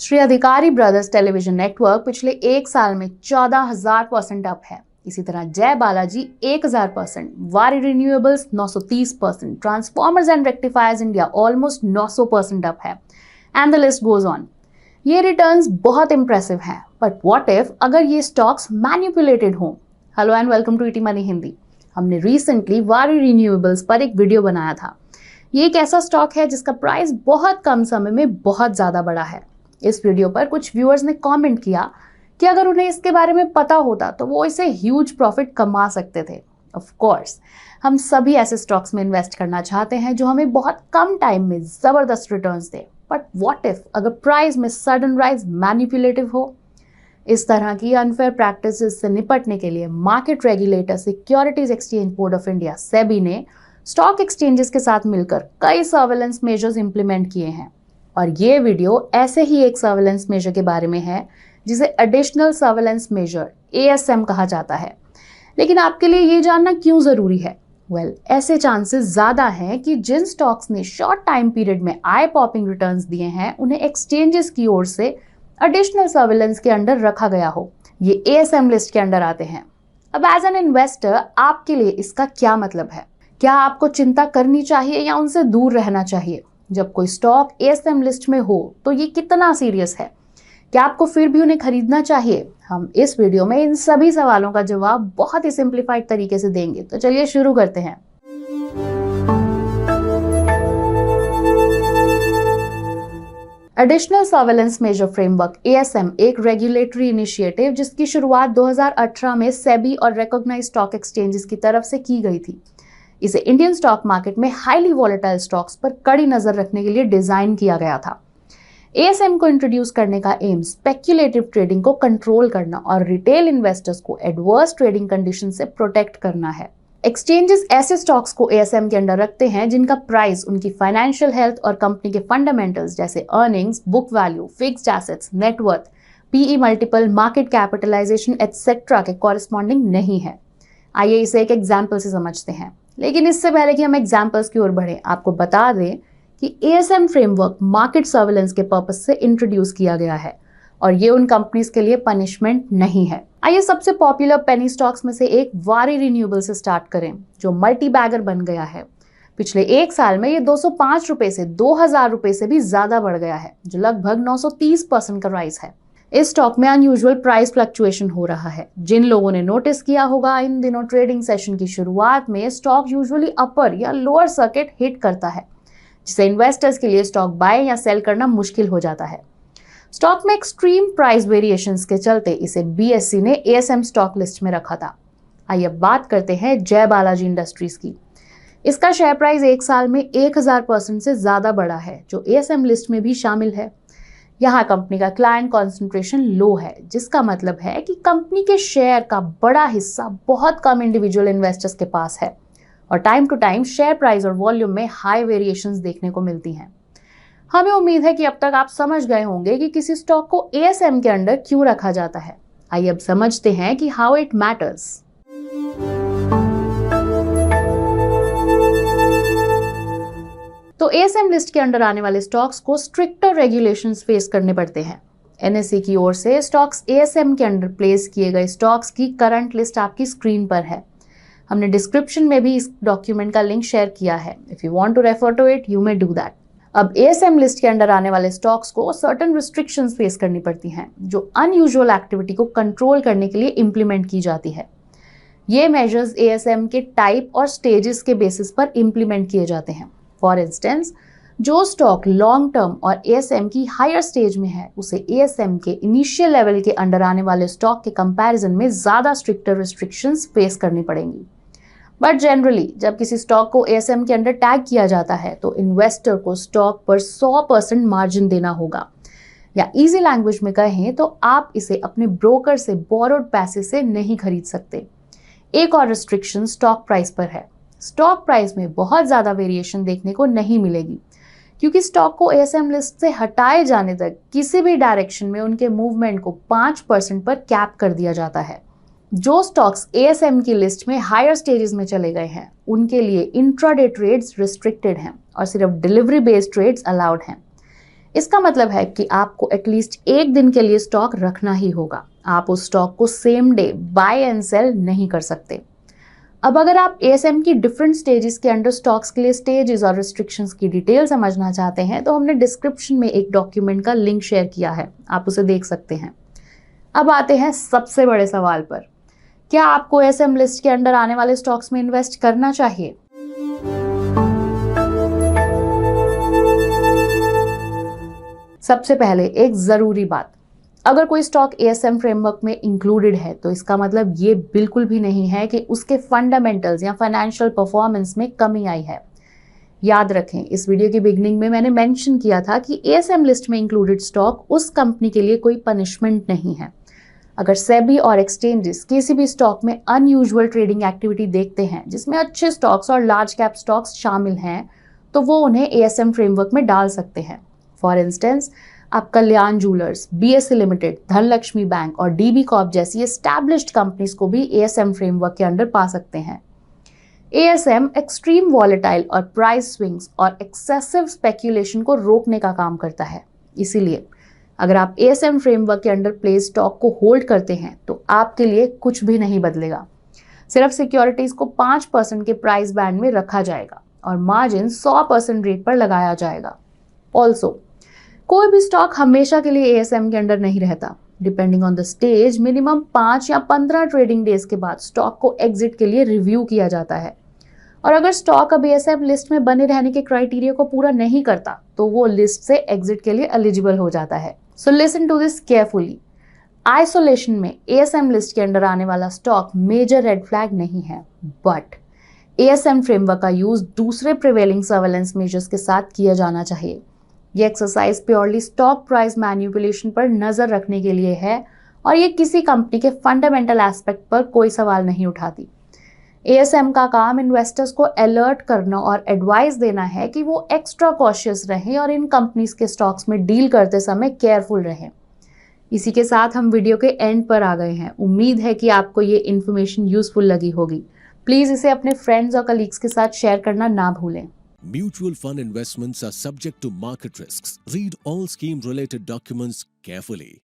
श्री अधिकारी brothers television network पिछले एक साल में 14,000% अप है। इसी तरह जय Balaji 1,000%, Waaree renewables 930%, transformers and rectifiers India almost 900% up है and the list goes on. ये रिटर्न्स बहुत इंप्रेसिव हैं, बट व्हाट इफ अगर ये स्टॉक्स मैनिपुलेटेड हों? Hello and welcome to ET Money Hindi. हमने रिसेंटली वारी रिन्यूएबल्स पर एक वीडियो बनाया था। ये एक ऐसा स्टॉक है जिसका प्राइस बहुत कम समय में बहुत ज्यादा बढ़ा है। इस वीडियो पर कुछ व्यूअर्स ने कमेंट किया कि अगर उन्हें इसके बारे में पता होता तो वो इसे ह्यूज प्रॉफिट कमा सकते थे। ऑफ कोर्स हम सभी ऐसे स्टॉक्स में इन्वेस्ट करना चाहते हैं जो हमें बहुत कम टाइम में जबरदस्त returns they, but what if अगर प्राइस में सडन राइज मैनिपुलेटिव हो? इस तरह की अनफेयर प्रैक्टिसेस से निपटने के लिए market regulator securities exchange board of India SEBI ने स्टॉक एक्सचेंजेस के साथ मिलकर कई सर्वेलेंस मेजर्स इंप्लीमेंट किए हैं, और ये वीडियो ऐसे ही एक सर्वेलेंस मेजर के बारे में है जिसे एडिशनल सर्वेलेंस मेजर ASM कहा जाता है। लेकिन आपके लिए ये जानना क्यों जरूरी है? ऐसे चांसेस ज्यादा हैं कि जिन स्टॉक्स ने शॉर्ट टाइम पीरियड में आई पॉपिंग रिटर्न्स दिए हैं उन्हें एक्सचेंजेस की ओर से एडिशनल सर्वेलेंस के अंडर रखा गया हो। ये ASM लिस्ट के अंडर आते हैं। अब एज एन इन्वेस्टर आपके लिए इसका क्या मतलब है? क्या आपको चिंता करनी चाहिए या उनसे दूर रहना चाहिए? जब कोई स्टॉक ASM लिस्ट में हो तो ये कितना सीरियस है? क्या आपको फिर भी उन्हें खरीदना चाहिए? हम इस वीडियो में इन सभी सवालों का जवाब बहुत ही सिंप्लीफाइड तरीके से देंगे। तो चलिए शुरू करते हैं। Additional surveillance measure framework ASM एक रेगुलेटरी इनिशिएटिव जिसकी शुरुआत 2018 में सेबी और रिकॉग्नाइज्ड स्टॉक एक्सचेंजेस की तरफ से की गई थी। इसे इंडियन स्टॉक मार्केट में हाईली वॉलेटाइल स्टॉक्स पर कड़ी नजर रखने के लिए डिजाइन किया गया था। ASM को इंट्रोड्यूस करने का एम स्पेक्युलेटिव ट्रेडिंग को कंट्रोल करना और रिटेल इन्वेस्टर्स को एडवर्स ट्रेडिंग कंडीशन से प्रोटेक्ट करना है। एक्सचेंजेस ऐसे स्टॉक्स को ASM के अंडर रखते हैं जिनका प्राइस उनकी फाइनेंशियल हेल्थ और कंपनी के फंडामेंटल्स जैसे earnings, book value, fixed assets, net worth, PE multiple, market capitalization et cetera के कॉरेस्पॉन्डिंग नहीं है। आइए इसे एक एग्जाम्पल से समझते हैं। लेकिन इससे पहले कि हम एग्जाम्पल्स की ओर बढ़ें, आपको बता दें कि ASM फ्रेमवर्क मार्केट सर्वेलेंस के पर्पस से इंट्रोड्यूस किया गया है और ये उन कंपनीज के लिए पनिशमेंट नहीं है। आइए सबसे पॉपुलर पेनी स्टॉक्स में से एक वारी रिन्यूएबल से स्टार्ट करें, जो मल्टी बैगर बन गया है। पिछले एक साल में ये 205 रुपए से 2,000 रुपए से भी ज्यादा बढ़ गया है, जो लगभग 930% का राइज है। इस स्टॉक में अनयूजुअल प्राइस फ्लक्चुएशन हो रहा है। जिन लोगों ने नोटिस किया होगा, इन दिनों ट्रेडिंग सेशन की शुरुआत में स्टॉक यूजुअली अपर या लोअर सर्किट हिट करता है, जिससे इन्वेस्टर्स के लिए स्टॉक बाय या सेल करना मुश्किल हो जाता है। स्टॉक में एक्सट्रीम प्राइस वेरिएशंस के चलते इसे BSE ने ASM स्टॉक लिस्ट में रखा था। आइए अब बात करते हैं जय बालाजी इंडस्ट्रीज की। इसका शेयर प्राइस एक साल में 1,000% से ज्यादा बढ़ा है, जो ASM लिस्ट में भी शामिल है। यहाँ कंपनी का क्लाइंट कॉन्सेंट्रेशन लो है, जिसका मतलब है कि कंपनी के शेयर का बड़ा हिस्सा बहुत कम इंडिविजुअल इन्वेस्टर्स के पास है और time to time share price और वॉल्यूम में हाई वेरिएशंस देखने को मिलती हैं। हमें उम्मीद है कि अब तक आप समझ गए होंगे कि किसी स्टॉक को ASM के अंडर क्यों रखा जाता है। आइए अब समझते हैं कि हाउ इट मैटर्स। तो ASM लिस्ट के अंडर आने वाले स्टॉक्स को स्ट्रिक्टर रेगुलेशंस फेस करने पड़ते हैं। NSE की ओर से स्टॉक्स ASM के अंडर प्लेस किए गए स्टॉक्स की करंट लिस्ट आपकी स्क्रीन पर है। हमने डिस्क्रिप्शन में भी इस डॉक्यूमेंट का लिंक शेयर किया है। If you want to refer to it, you may do that. अब ASM लिस्ट के अंडर आने वाले स्टॉक्स को सर्टेन रिस्ट्रिक्शंस फेस करनी पड़ती हैं, जो अनयूजुअल एक्टिविटी को कंट्रोल करने के लिए इंप्लीमेंट की जाती है। ये मेजर्स ASM के टाइप और स्टेजेस के बेसिस पर इंप्लीमेंट किए जाते हैं। फॉर इंस्टेंस, जो स्टॉक लॉन्ग टर्म और ASM की हायर स्टेज में है, उसे ASM के इनिशियल लेवल के अंडर आने वाले स्टॉक के कंपैरिजन में ज्यादा स्ट्रिक्टर रिस्ट्रिक्शंस फेस करनी पड़ेंगी। बट जनरली जब किसी स्टॉक को ASM के अंडर टैग किया जाता है तो इन्वेस्टर को स्टॉक पर 100% मार्जिन देना होगा, या इजी लैंग्वेज में कहें तो आप इसे अपने ब्रोकर से बोरोड पैसे से नहीं खरीद सकते। एक और रिस्ट्रिक्शन स्टॉक प्राइस पर है। स्टॉक प्राइस में बहुत ज्यादा वेरिएशन देखने को नहीं मिलेगी, क्योंकि स्टॉक को ASM लिस्ट से हटाए जाने तक किसी भी डायरेक्शन में उनके मूवमेंट को 5% पर कैप कर दिया जाता है। जो स्टॉक्स ASM की लिस्ट में हायर स्टेजेस में चले गए हैं, उनके लिए इंट्राडे ट्रेड्स रिस्ट्रिक्टेड हैं और सिर्फ डिलीवरी बेस्ड ट्रेड्स अलाउड हैं। इसका मतलब है कि आपको एटलीस्ट एक दिन के लिए स्टॉक रखना ही होगा। आप उस स्टॉक को same day buy and sell नहीं कर सकते। अब अगर आप एएसएम की डिफरेंट स्टेजेस के अंडर स्टॉक्स के लिए स्टेजेस और रिस्ट्रिक्शंस की डिटेल समझना चाहते हैं तो हमने डिस्क्रिप्शन में एक डॉक्यूमेंट का लिंक शेयर किया है, आप उसे देख सकते हैं। अब आते हैं सबसे बड़े सवाल पर, क्या आपको एएसएम लिस्ट के अंडर आने वाले स्टॉक्स में इन्वेस्ट करना चाहिए? सबसे पहले एक जरूरी बात, अगर कोई स्टॉक एएसएम फ्रेमवर्क में इंक्लूडेड है तो इसका मतलब ये बिल्कुल भी नहीं है कि उसके फंडामेंटल्स या फाइनेंशियल परफॉर्मेंस में कमी आई है। याद रखें, इस वीडियो की बिगनिंग में मैंने मेंशन किया था कि एएसएम लिस्ट में इंक्लूडेड स्टॉक उस कंपनी के लिए कोई पनिशमेंट नहीं है। अगर सेबी और एक्सचेंजेस किसी भी स्टॉक में अनयूजुअल ट्रेडिंग एक्टिविटी देखते हैं जिसमें अच्छे स्टॉक्स और लार्ज कैप स्टॉक्स शामिल हैं, तो वो उन्हें एएसएम फ्रेमवर्क में डाल सकते हैं। फॉर इंस्टेंस, आप Kalyan jewellers, BSE limited, Dhanlaxmi bank और डीबी कॉर्प जैसी एस्टैब्लिश्ड कंपनीज को भी एएसएम फ्रेमवर्क के अंडर पा सकते हैं। एएसएम एक्सट्रीम वॉलेटाइल और प्राइस स्विंग्स और एक्सेसिव स्पेक्यूलेशन को रोकने का काम करता है। इसीलिए अगर आप एएसएम फ्रेमवर्क के अंडर प्लेस स्टॉक को होल्ड करते हैं तो आपके लिए कुछ भी नहीं बदलेगा। सिर्फ सिक्योरिटीज को 5% के प्राइस बैंड में रखा जाएगा और मार्जिन 100% रेट पर लगाया जाएगा। ऑल्सो, कोई भी स्टॉक हमेशा के लिए एएसएम के अंडर नहीं रहता। Depending on the stage, minimum 5 या 15 ट्रेडिंग डेज के बाद स्टॉक को एग्जिट के लिए रिव्यू किया जाता है। और अगर स्टॉक अब एएसएम लिस्ट में बने रहने के क्राइटेरिया को पूरा नहीं करता तो वो लिस्ट से एग्जिट के लिए एलिजिबल हो जाता है। So listen to this carefully. Isolation में एएसएम लिस्ट के अंडर आने वाला स्टॉक मेजर रेड फ्लैग नहीं है, बट एएसएम फ्रेमवर्क का यूज दूसरे प्रिवेलिंग सर्वेलेंस मेजर्स के साथ किया जाना चाहिए। ये exercise purely stock price manipulation पर नजर रखने के लिए है और ये किसी कंपनी के फंडामेंटल एस्पेक्ट पर कोई सवाल नहीं उठाती। एएसएम का काम इन्वेस्टर्स को अलर्ट करना और एडवाइस देना है कि वो एक्स्ट्रा कॉशियस रहें और इन कंपनीज के स्टॉक्स में डील करते समय केयरफुल रहें। इसी के साथ हम वीडियो के एंड पर आ गए हैं। उम्मीद है कि आपको ये इन्फॉर्मेशन यूजफुल लगी होगी। प्लीज इसे अपने फ्रेंड्स और कलीग्स के साथ शेयर करना ना भूलें। Mutual fund investments are subject to market risks. Read all scheme-related documents carefully.